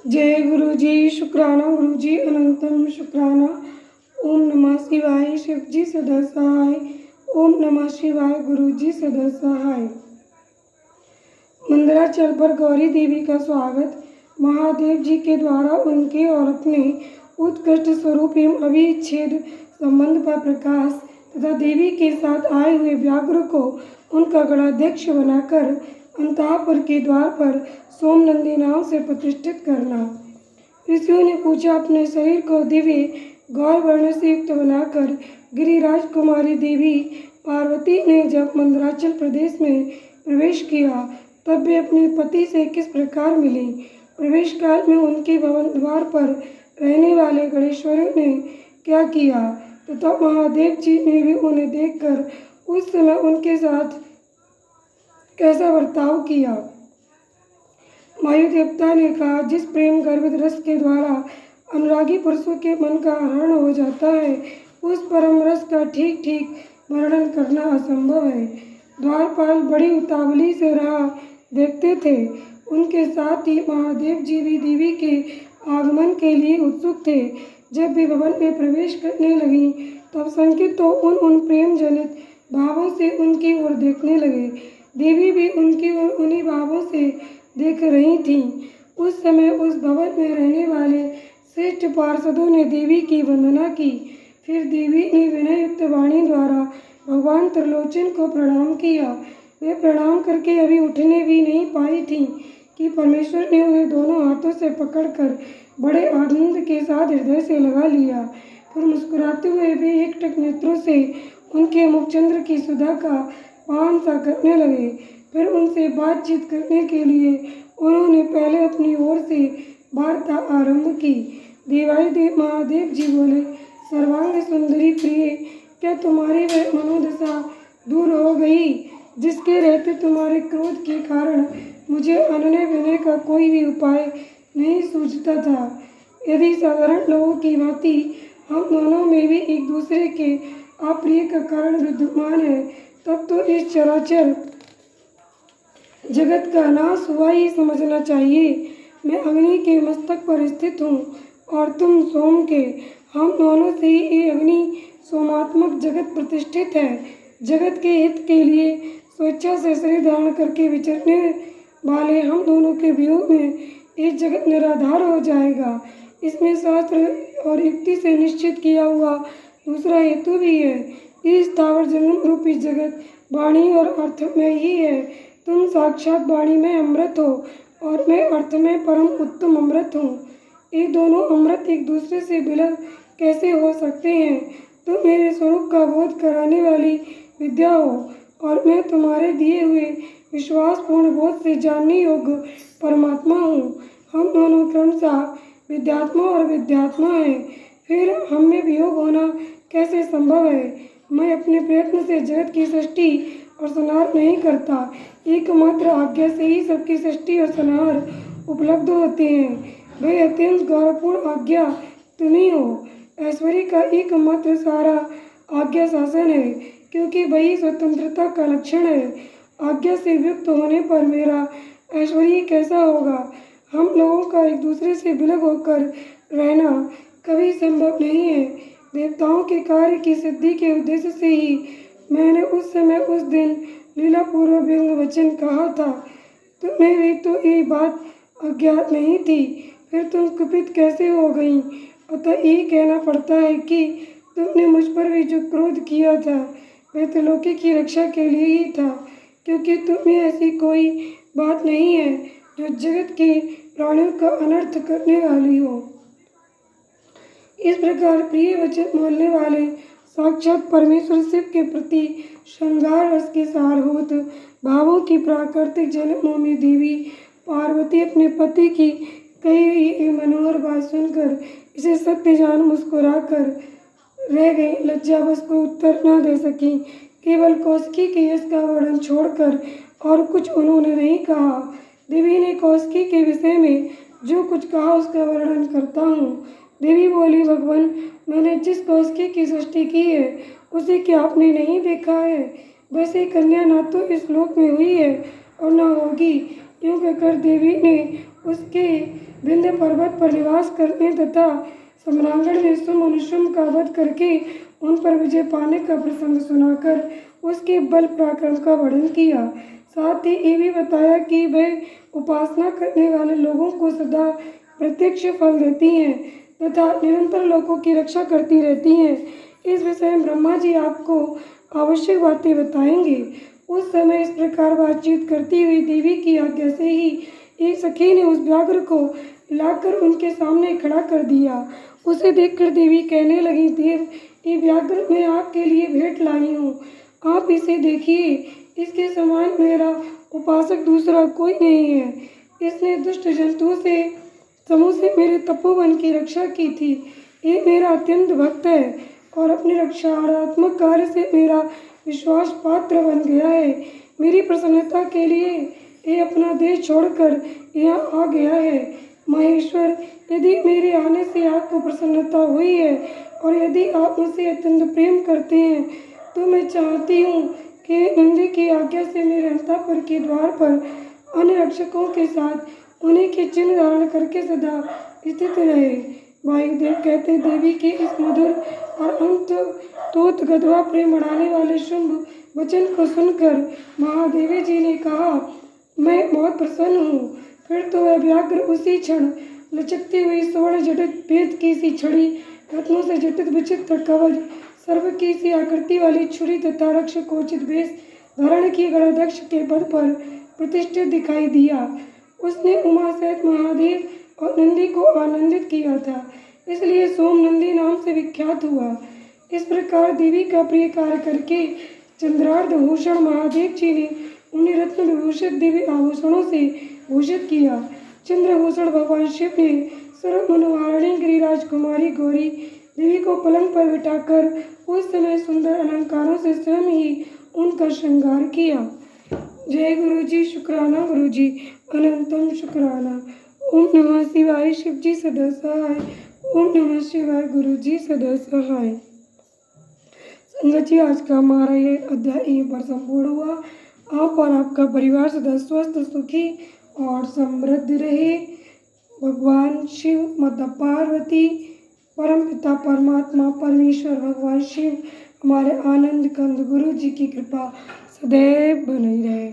जय गुरु जी। शुक्राना गुरु जी अनंतम शुक्राना। ओम नमः शिवाय। शिव जी सदा सहाय। ओम नमः शिवाय। गुरु जी सदा सहाय। मंदिराचल पर गौरी देवी का स्वागत। महादेव जी के द्वारा उनके और अपने उत्कृष्ट स्वरूप एवं अविच्छेद संबंध पर प्रकाश तथा देवी के साथ आए हुए व्याघ्र को उनका गणाध्यक्ष बनाकर अंतःपुर के द्वार पर सोमनंदी नाम से प्रतिष्ठित करना। ऋषियों ने पूछा, अपने शरीर को दिव्य गौर वर्ण से युक्त बनाकर गिरिराज कुमारी देवी पार्वती ने जब मंदराचल प्रदेश में प्रवेश किया तब वे अपने पति से किस प्रकार मिली। प्रवेश काल में उनके भवन द्वार पर रहने वाले गणेश्वरों ने क्या किया तथा महादेव जी ने भी उन्हें देखकर उस समय उनके साथ कैसा बर्ताव किया। वायु देवता ने कहा, जिस प्रेम गर्भित रस के द्वारा अनुरागी पुरुषों के मन का हरण हो जाता है उस परम रस का ठीक ठीक वर्णन करना असंभव है। द्वारपाल बड़ी उतावली से राह देखते थे। उनके साथ ही महादेव जी भी देवी के आगमन के लिए उत्सुक थे। जब भी भवन में प्रवेश करने लगी तब संकित तो उन प्रेम जनित भावों से उनकी ओर देखने लगे। देवी भी उनकी ओर उन्हीं भावों से देख रही थीं। उस समय उस भवन में रहने वाले श्रेष्ठ पार्षदों ने देवी की वंदना की। फिर देवी ने विनय युक्त वाणी द्वारा भगवान त्रिलोचन को प्रणाम किया। वे प्रणाम करके अभी उठने भी नहीं पाई थीं कि परमेश्वर ने उन्हें दोनों हाथों से पकड़कर बड़े आनंद के साथ हृदय से लगा लिया। फिर मुस्कुराते हुए वे एकटक नेत्रों से उनके मुखचंद्र की सुधा का पान सा करने लगे। फिर उनसे बातचीत करने के लिए उन्होंने पहले अपनी ओर से वार्ता आरंभ की। देवाधिदेव महादेव जी बोले, सर्वांग सुंदरी प्रिय, क्या तुम्हारी वह मनोदशा दूर हो गई जिसके रहते तुम्हारे क्रोध के कारण मुझे अनन्य विनय का कोई भी उपाय नहीं सूझता था। यदि साधारण लोगों की भांति हम दोनों में भी एक दूसरे के अप्रिय का कारण विद्यमान है तब तो इस चराचर जगत का नाश हुआ ही समझना चाहिए। मैं अग्नि के मस्तक पर स्थित हूँ और तुम सोम के। हम दोनों से ही ये अग्नि सोमात्मक जगत प्रतिष्ठित है। जगत के हित के लिए स्वेच्छा से शरीर धारण करके विचरने वाले हम दोनों के वियोग में ये जगत निराधार हो जाएगा। इसमें शास्त्र और युक्ति से निश्चित किया हुआ दूसरा हेतु भी है। इस स्थावर जन्म रूपी जगत वाणी और अर्थ में ही है। तुम साक्षात वाणी में अमृत हो और मैं अर्थ में परम उत्तम अमृत हूँ। ये दोनों अमृत एक दूसरे से विलग कैसे हो सकते हैं। तुम मेरे स्वरूप का बोध कराने वाली विद्या हो और मैं तुम्हारे दिए हुए विश्वासपूर्ण बोध से जानने योग्य परमात्मा हूँ। हम दोनों क्रमशः विद्यात्मा और विद्यात्मा हैं। फिर हम में वियोग होना कैसे संभव है। मैं अपने प्रयत्न से जगत की सृष्टि और संहार नहीं करता। एकमात्र आज्ञा से ही सबकी सृष्टि और संहार उपलब्ध होते हैं। वह अत्यंत गौरवपूर्ण आज्ञा तुम्ही हो। ऐश्वर्य का एकमात्र सहारा आज्ञा शासन है क्योंकि वही स्वतंत्रता का लक्षण है। आज्ञा से युक्त होने पर मेरा ऐश्वर्य कैसा होगा। हम लोगों का एक दूसरे से विलग होकर रहना कभी संभव नहीं है। देवताओं के कार्य की सिद्धि के उद्देश्य से ही मैंने उस समय उस दिन लीलापूर्वक व्यंग वचन कहा था। तुम्हें भी तो ये बात अज्ञात नहीं थी। फिर तुम कुपित कैसे हो गई। अतः ये कहना पड़ता है कि तुमने मुझ पर भी जो क्रोध किया था वह त्रिलोकी की रक्षा के लिए ही था, क्योंकि तुम्हें ऐसी कोई बात नहीं है जो जगत के प्राणियों का अनर्थ करने वाली हो। इस प्रकार प्रिय वचन बोलने वाले साक्षात परमेश्वर शिव के प्रति श्रृंगार रस के सारभूत भावों की प्राकृतिक जन्मभूमि देवी पार्वती अपने पति की कही हुई मनोहर बात सुनकर इसे सत्य जान मुस्कुराकर रह गई। लज्जावश को उत्तर न दे सकी। केवल कौशिकी के यश का वर्णन छोड़कर और कुछ उन्होंने नहीं कहा। देवी ने कौशिकी के विषय में जो कुछ कहा उसका वर्णन करता हूँ। देवी बोली, भगवान, मैंने जिस कौशिकी की सृष्टि की है उसे क्या आपने नहीं देखा है। वैसे कन्या ना तो इस लोक में हुई है और न होगी। यूँ कहकर देवी ने उसके विंध्य पर्वत पर निवास करने तथा सम्रांगण में शुंभ और निशुंभ का वध करके उन पर विजय पाने का प्रसंग सुनाकर उसके बल पराक्रम का वर्णन किया। साथ ही ये भी बताया कि वह उपासना करने वाले लोगों को सदा प्रत्यक्ष फल देती हैं तथा निरंतर लोगों की रक्षा करती रहती हैं। इस विषय में ब्रह्मा जी आपको आवश्यक बातें बताएंगे। उस समय इस प्रकार बातचीत करती हुई देवी की आज्ञा से ही एक सखी ने उस व्याघ्र को लाकर उनके सामने खड़ा कर दिया। उसे देखकर देवी कहने लगी, देव, ये व्याघ्र मैं आपके लिए भेंट लाई हूँ, आप इसे देखिए। इसके समान मेरा उपासक दूसरा कोई नहीं है। इसने दुष्ट जंतुओं से समूह से मेरे तपोवन की रक्षा की थी। ये मेरा अत्यंत भक्त है और अपनी रक्षात्मक कार्य से मेरा विश्वास पात्र बन गया है। मेरी प्रसन्नता के लिए ये अपना देश छोड़कर यहाँ आ गया है। महेश्वर, यदि मेरे आने से आपको प्रसन्नता हुई है और यदि आप मुझसे अत्यंत प्रेम करते हैं तो मैं चाहती हूँ कि नंदी की आज्ञा से मेरे अंतःपुर के द्वार पर अन्य रक्षकों के साथ उन्हीं के चिन्ह धारण करके सदा स्थित रहे। वायुदेव कहते, देवी के इस मधुर और अंत तोत गदवा प्रेम बढ़ाने वाले शुंभ वचन को सुनकर महादेवी जी ने कहा, मैं बहुत प्रसन्न हूँ। फिर तो वह व्याघ्र उसी क्षण लचकती हुई स्वर्ण जटित भेद की सी छड़ी, रत्नों से जटित विचित्र कवच, सर्व की सी आकृति वाली छुरी तथा रक्षकोचित वेश धारण किए गणाध्यक्ष के पद पर प्रतिष्ठित दिखाई दिया। उसने उमा सहित महादेव और नंदी को आनंदित किया था, इसलिए सोम नंदी नाम से विख्यात हुआ। इस प्रकार देवी का प्रिय कार्य करके चंद्रार्ध भूषण महादेव जी ने उन्हें रत्न विभूषित दिव्य आभूषणों से भूषित किया। चंद्रभूषण भगवान शिव ने सर्व मनोहारिणी गिरिराज कुमारी गौरी देवी को पलंग पर बिठाकर उस समय सुंदर अलंकारों से स्वयं ही उनका श्रृंगार किया। जय गुरु जी, शुक्राना गुरु जी, अनंतम शुक्राना। ओम नमः शिवाय, शिव जी सदा सहाय। ओम नमः शिवाय, गुरु जी सदा सहाय। संगत जी, आज का हमारा ये अध्याय यहीं पर संपूर्ण हुआ। आप और आपका परिवार सदा स्वस्थ, सुखी और समृद्ध रहे। भगवान शिव, माता पार्वती, परम पिता परमात्मा परमेश्वर भगवान शिव, हमारे आनंद कंद गुरु जी की कृपा सदैव बनी रहे।